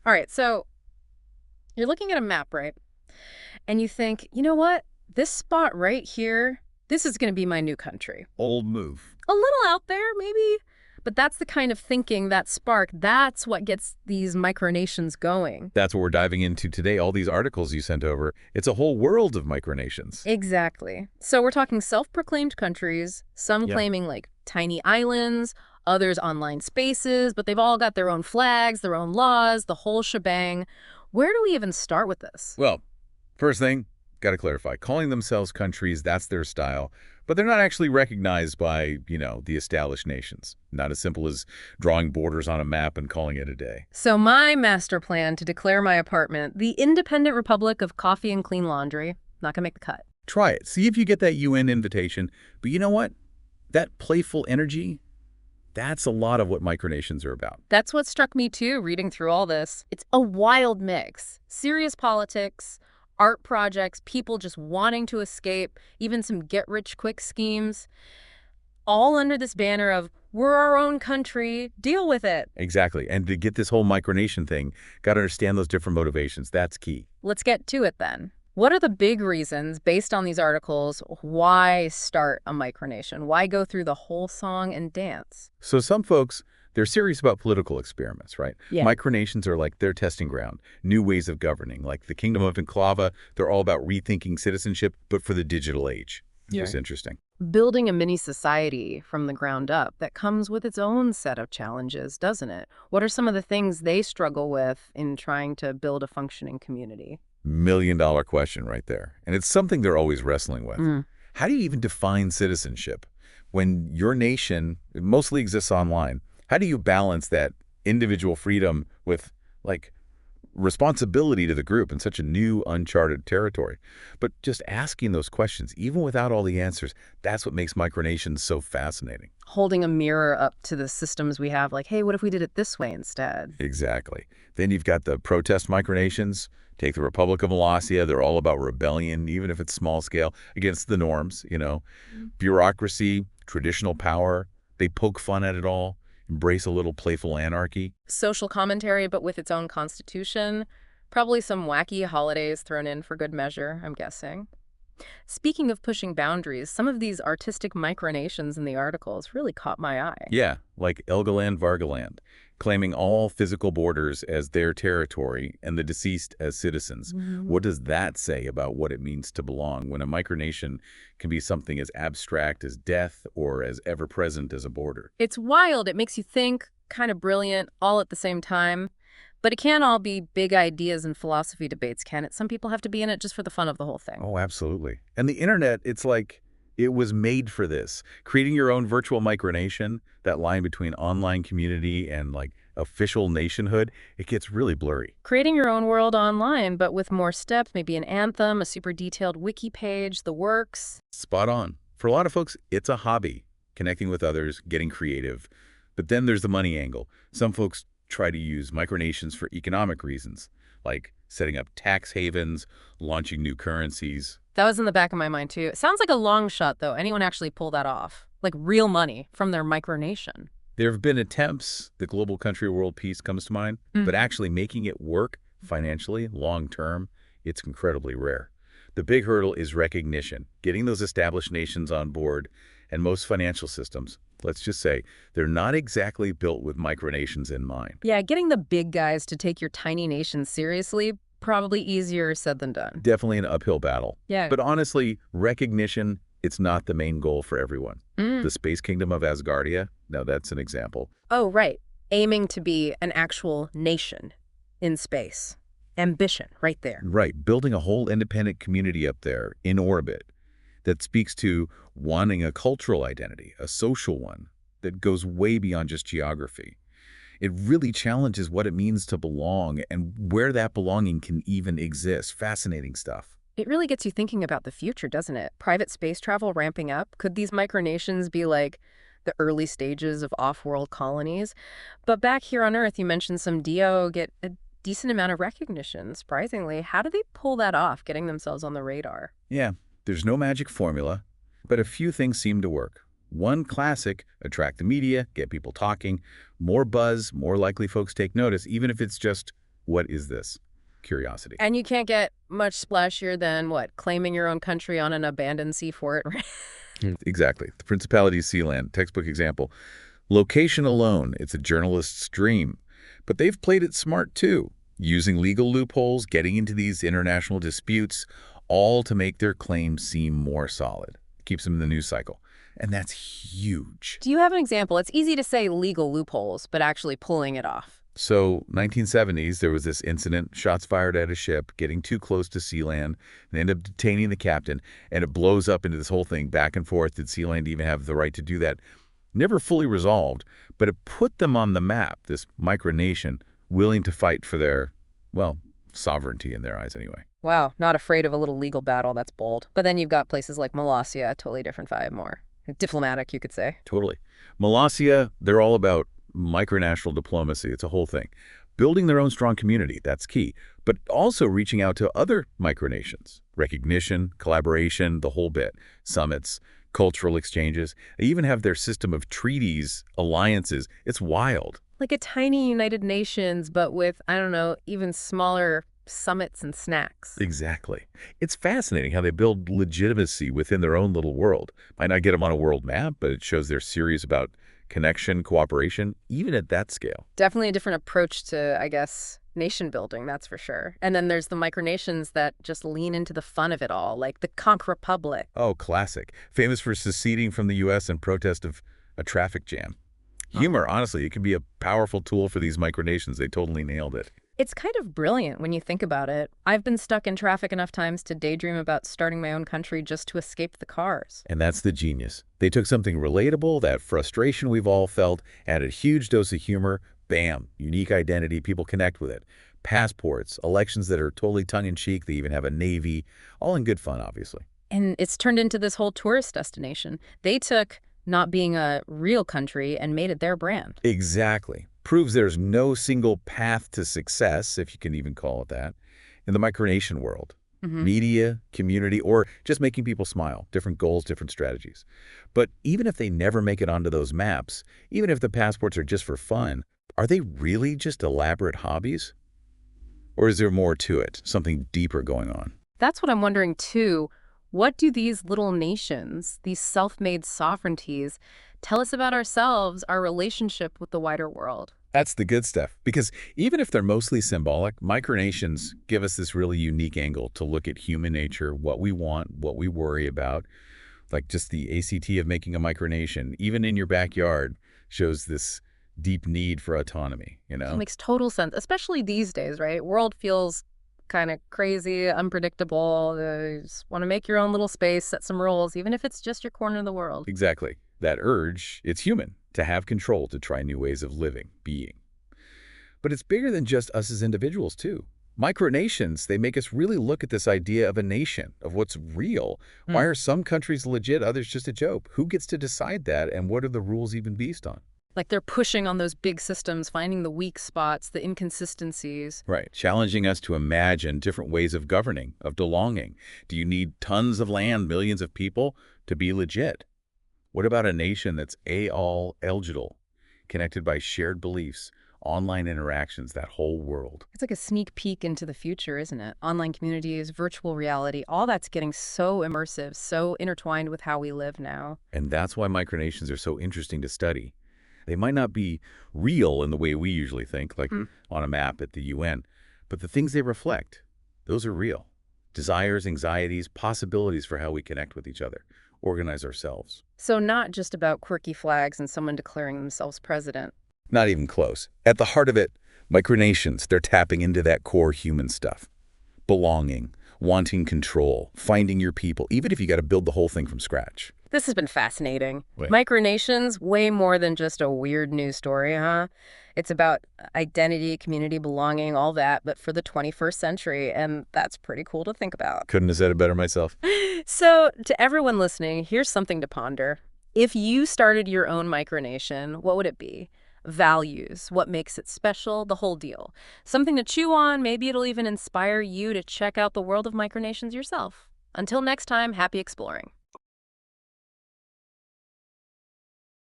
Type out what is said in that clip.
All right, so you're looking at a map, right? And you think, you know what? This spot right here, this is going to be my new country. Old move. A little out there, maybe. But that's the kind of thinking, that spark, that's what gets these micronations going. That's what we're diving into today, all these articles you sent over. It's a whole world of micronations. Exactly. So we're talking self-proclaimed countries, some Yeah. claiming like tiny islands, others online spaces, but they've all got their own flags, their own laws, the whole shebang. Where do we even start with this? Well, first thing, got to clarify. Calling themselves countries, that's their style. But they're not actually recognized by, the established nations. Not as simple as drawing borders on a map and calling it a day. So my master plan to declare my apartment the Independent Republic of Coffee and Clean Laundry, not gonna make the cut. Try it. See if you get that UN invitation. But you know what? That playful energy, that's a lot of what micronations are about. That's what struck me too, reading through all this. It's a wild mix. Serious politics, art projects, people just wanting to escape, even some get-rich-quick schemes, all under this banner of, we're our own country, deal with it. Exactly. And to get this whole micronation thing, got to understand those different motivations. That's key. Let's get to it then. What are the big reasons, based on these articles, why start a micronation? Why go through the whole song and dance? So some folks, they're serious about political experiments, right? Yeah. Micronations are like their testing ground, new ways of governing. Like the Kingdom of Enclava, they're all about rethinking citizenship, but for the digital age. Yeah. Just interesting. Building a mini society from the ground up that comes with its own set of challenges, doesn't it? What are some of the things they struggle with in trying to build a functioning community? $1 million question right there. And it's something they're always wrestling with. Mm. How do you even define citizenship? When your nation mostly exists online, how do you balance that individual freedom with, like, responsibility to the group in such a new, uncharted territory? But just asking those questions, even without all the answers, that's what makes micronations so fascinating. Holding a mirror up to the systems we have, like, hey, what if we did it this way instead? Exactly. Then you've got the protest micronations. Take the Republic of Molossia. They're all about rebellion, even if it's small scale, against the norms, Bureaucracy, traditional power, they poke fun at it all, embrace a little playful anarchy. Social commentary, but with its own constitution. Probably some wacky holidays thrown in for good measure, I'm guessing. Speaking of pushing boundaries, some of these artistic micronations in the articles really caught my eye. Yeah, like Elgaland Vargaland, claiming all physical borders as their territory and the deceased as citizens. What does that say about what it means to belong when a micronation can be something as abstract as death or as ever-present as a border? It's wild. It makes you think, kind of brilliant, all at the same time. But it can't all be big ideas and philosophy debates, can it? Some people have to be in it just for the fun of the whole thing. Oh, absolutely. And the internet, it's like it was made for this. Creating your own virtual micronation, that line between online community and like official nationhood, it gets really blurry. Creating your own world online, but with more steps, maybe an anthem, a super detailed wiki page, the works. Spot on. For a lot of folks, it's a hobby, connecting with others, getting creative. But then there's the money angle. Some folks try to use micronations for economic reasons, like setting up tax havens, launching new currencies. That was in the back of my mind, too. It sounds like a long shot, though. Anyone actually pull that off? Like real money from their micronation. There have been attempts, the global country world peace comes to mind, but actually making it work financially, long-term, it's incredibly rare. The big hurdle is recognition, getting those established nations on board, and most financial systems, let's just say, they're not exactly built with micronations in mind. Yeah, getting the big guys to take your tiny nation seriously, probably easier said than done. Definitely an uphill battle. Yeah. But honestly, recognition, it's not the main goal for everyone. The Space Kingdom of Asgardia, now that's an example. Oh, right. Aiming to be an actual nation in space. Ambition, right there. Right, building a whole independent community up there in orbit that speaks to wanting a cultural identity, a social one that goes way beyond just geography. It really challenges what it means to belong and where that belonging can even exist. Fascinating stuff. It really gets you thinking about the future, doesn't it? Private space travel ramping up. Could these micronations be like the early stages of off-world colonies? But back here on Earth, you mentioned some DO get a decent amount of recognition, surprisingly. How do they pull that off, getting themselves on the radar? Yeah, there's no magic formula, but a few things seem to work. One classic, attract the media, get people talking, more buzz, more likely folks take notice, even if it's just What is this? Curiosity. And you can't get much splashier than, what, claiming your own country on an abandoned seafort, right? Exactly. The Principalities Sea Land, textbook example. Location alone, it's a journalist's dream. But they've played it smart too, using legal loopholes, getting into these international disputes, all to make their claims seem more solid. Keeps them in the news cycle. And that's huge. Do you have an example? It's easy to say legal loopholes, but actually pulling it off. So, 1970s, there was this incident, shots fired at a ship, getting too close to Sealand, and they end up detaining the captain, and it blows up into this whole thing, back and forth. Did Sealand even have the right to do that? Never fully resolved, but it put them on the map, this micronation, willing to fight for their, well, sovereignty in their eyes anyway. Wow, not afraid of a little legal battle. That's bold. But then you've got places like Molossia, totally different vibe, more diplomatic, you could say. Totally. Molossia, they're all about micronational diplomacy. It's a whole thing. Building their own strong community, that's key. But also reaching out to other micronations. Recognition, collaboration, the whole bit. Summits, cultural exchanges. They even have their system of treaties, alliances. It's wild. Like a tiny United Nations, but with, I don't know, even smaller summits and snacks. Exactly. It's fascinating how they build legitimacy within their own little world. Might not get them on a world map, but it shows they're serious about connection, cooperation, even at that scale. Definitely a different approach to, I guess, nation building, that's for sure. And then there's the micronations that just lean into the fun of it all, like the Conch Republic. Oh, classic. Famous for seceding from the U.S. in protest of a traffic jam. Humor, honestly, it can be a powerful tool for these micronations. They totally nailed it. It's kind of brilliant when you think about it. I've been stuck in traffic enough times to daydream about starting my own country just to escape the cars. And that's the genius. They took something relatable, that frustration we've all felt, added a huge dose of humor, bam, unique identity, people connect with it. Passports, elections that are totally tongue-in-cheek, they even have a navy, all in good fun, obviously. And it's turned into this whole tourist destination. They took not being a real country and made it their brand. Exactly. Proves there's no single path to success, if you can even call it that, in the micronation world. Media, community, or just making people smile. Different goals, different strategies. But even if they never make it onto those maps, even if the passports are just for fun, are they really just elaborate hobbies? Or is there more to it, something deeper going on? That's what I'm wondering, too. What do these little nations, these self-made sovereignties, tell us about ourselves, our relationship with the wider world? That's the good stuff, because even if they're mostly symbolic, micronations give us this really unique angle to look at human nature, what we want, what we worry about. Like just the ACT of making a micronation, even in your backyard, shows this deep need for autonomy, you know? It makes total sense, especially these days, right? World feels kind of crazy, unpredictable. You just want to make your own little space, set some rules, even if it's just your corner of the world. Exactly. That urge, it's human, to have control, to try new ways of living, being. But it's bigger than just us as individuals, too. Micronations, they make us really look at this idea of a nation, of what's real. Why are some countries legit, others just a joke? Who gets to decide that, and what are the rules even based on? Like they're pushing on those big systems, finding the weak spots, the inconsistencies. Right. Challenging us to imagine different ways of governing, of belonging. Do you need tons of land, millions of people to be legit? What about a nation that's all eligible, connected by shared beliefs, online interactions, that whole world? It's like a sneak peek into the future, isn't it? Online communities, virtual reality, all that's getting so immersive, so intertwined with how we live now. And that's why micronations are so interesting to study. They might not be real in the way we usually think, like on a map at the UN, but the things they reflect, those are real. Desires, anxieties, possibilities for how we connect with each other, organize ourselves. So not just about quirky flags and someone declaring themselves president. Not even close. At the heart of it, micronations, they're tapping into that core human stuff. Belonging, wanting control, finding your people, even if you got to build the whole thing from scratch. This has been fascinating. Right. Micronations, way more than just a weird news story, huh? It's about identity, community, belonging, all that, but for the 21st century, and that's pretty cool to think about. Couldn't have said it better myself. So, to everyone listening, here's something to ponder. If you started your own micronation, what would it be? Values, what makes it special, the whole deal. Something to chew on, maybe it'll even inspire you to check out the world of micronations yourself. Until next time, happy exploring.